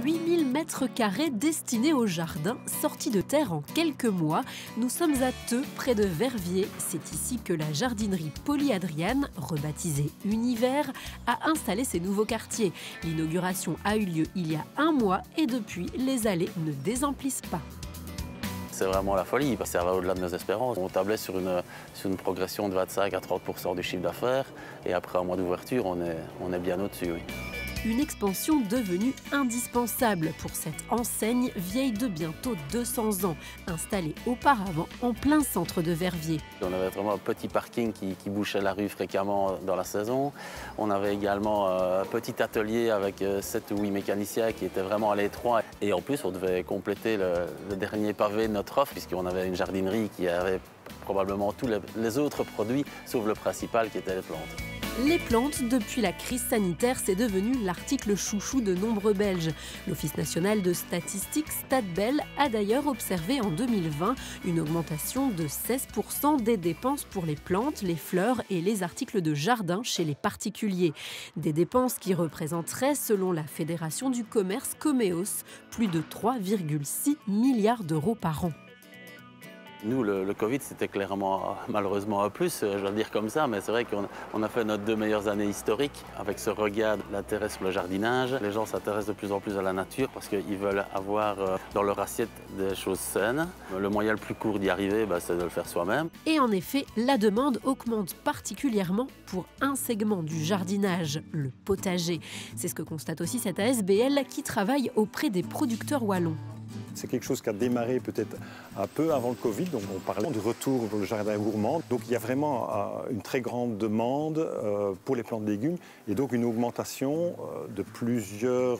8000 m² destinés au jardin, sortis de terre en quelques mois. Nous sommes à Theux, près de Verviers. C'est ici que la jardinerie Polyadriane, rebaptisée Univers, a installé ses nouveaux quartiers. L'inauguration a eu lieu il y a un mois et depuis, les allées ne désemplissent pas. C'est vraiment la folie, parce que ça va au-delà de nos espérances. On tablait sur une progression de 25 à 30% du chiffre d'affaires et après un mois d'ouverture, on est bien au-dessus. Oui. Une expansion devenue indispensable pour cette enseigne vieille de bientôt 200 ans, installée auparavant en plein centre de Verviers. On avait vraiment un petit parking qui bouchait la rue fréquemment dans la saison. On avait également un petit atelier avec 7 ou 8 mécaniciens qui étaient vraiment à l'étroit. Et en plus, on devait compléter le dernier pavé de notre offre, puisqu'on avait une jardinerie qui avait probablement tous les autres produits, sauf le principal qui était les plantes. Les plantes, depuis la crise sanitaire, c'est devenu l'article chouchou de nombreux Belges. L'Office national de statistique Statbel a d'ailleurs observé en 2020 une augmentation de 16% des dépenses pour les plantes, les fleurs et les articles de jardin chez les particuliers. Des dépenses qui représenteraient, selon la Fédération du commerce Comeos, plus de 3,6 milliards d'euros par an. Nous, le Covid, c'était clairement, malheureusement, un plus, je vais le dire comme ça, mais c'est vrai qu'on a fait nos 2 meilleures années historiques avec ce regard, l'intérêt sur le jardinage. Les gens s'intéressent de plus en plus à la nature parce qu'ils veulent avoir dans leur assiette des choses saines. Le moyen le plus court d'y arriver, c'est de le faire soi-même. Et en effet, la demande augmente particulièrement pour un segment du jardinage, le potager. C'est ce que constate aussi cette ASBL qui travaille auprès des producteurs wallons. C'est quelque chose qui a démarré peut-être un peu avant le Covid, donc on parlait du retour pour le jardin gourmand. Donc il y a vraiment une très grande demande pour les plantes de légumes et donc une augmentation de plusieurs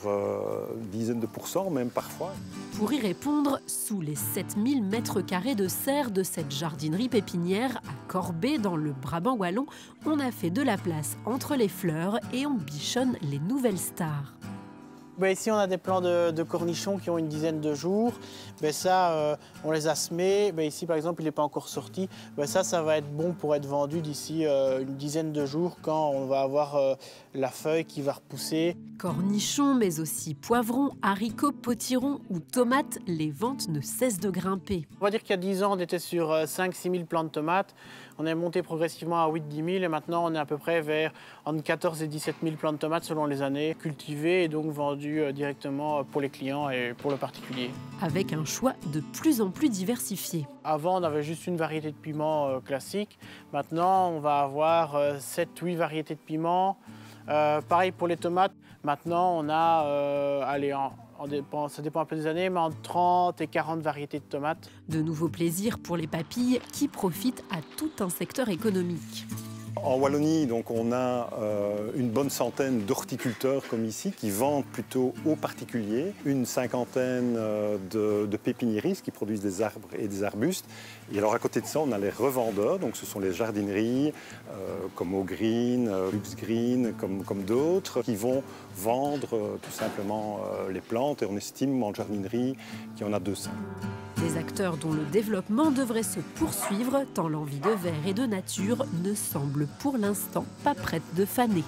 dizaines de pourcents, même parfois. Pour y répondre, sous les 7000 m² de serre de cette jardinerie pépinière à Corbet, dans le Brabant wallon, on a fait de la place entre les fleurs et on bichonne les nouvelles stars. Ici, on a des plants de cornichons qui ont une dizaine de jours. On les a semés. Ici, par exemple, il n'est pas encore sorti. Ça va être bon pour être vendu d'ici une dizaine de jours quand on va avoir la feuille qui va repousser. Cornichons, mais aussi poivrons, haricots, potirons ou tomates, les ventes ne cessent de grimper. On va dire qu'il y a 10 ans, on était sur 5-6 000 plants de tomates. On est monté progressivement à 8-10 000 et maintenant, on est à peu près vers entre 14 et 17 000 plants de tomates selon les années, cultivées et donc vendues directement pour les clients et pour le particulier. Avec un choix de plus en plus diversifié. Avant, on avait juste une variété de piments classique. Maintenant, on va avoir 7-8 variétés de piments. Pareil pour les tomates. Maintenant, on a, ça dépend un peu des années, mais entre 30 et 40 variétés de tomates. De nouveaux plaisirs pour les papilles qui profitent à tout un secteur économique. En Wallonie, donc, on a une bonne centaine d'horticulteurs comme ici qui vendent plutôt aux particuliers, une cinquantaine de pépiniéristes qui produisent des arbres et des arbustes. Et alors à côté de ça, on a les revendeurs, donc ce sont les jardineries comme O'Green, Lux Green, comme d'autres, qui vont vendre tout simplement les plantes et on estime en jardinerie qu'il y en a 200. Des acteurs dont le développement devrait se poursuivre tant l'envie de verre et de nature ne semble pour l'instant pas prête de faner.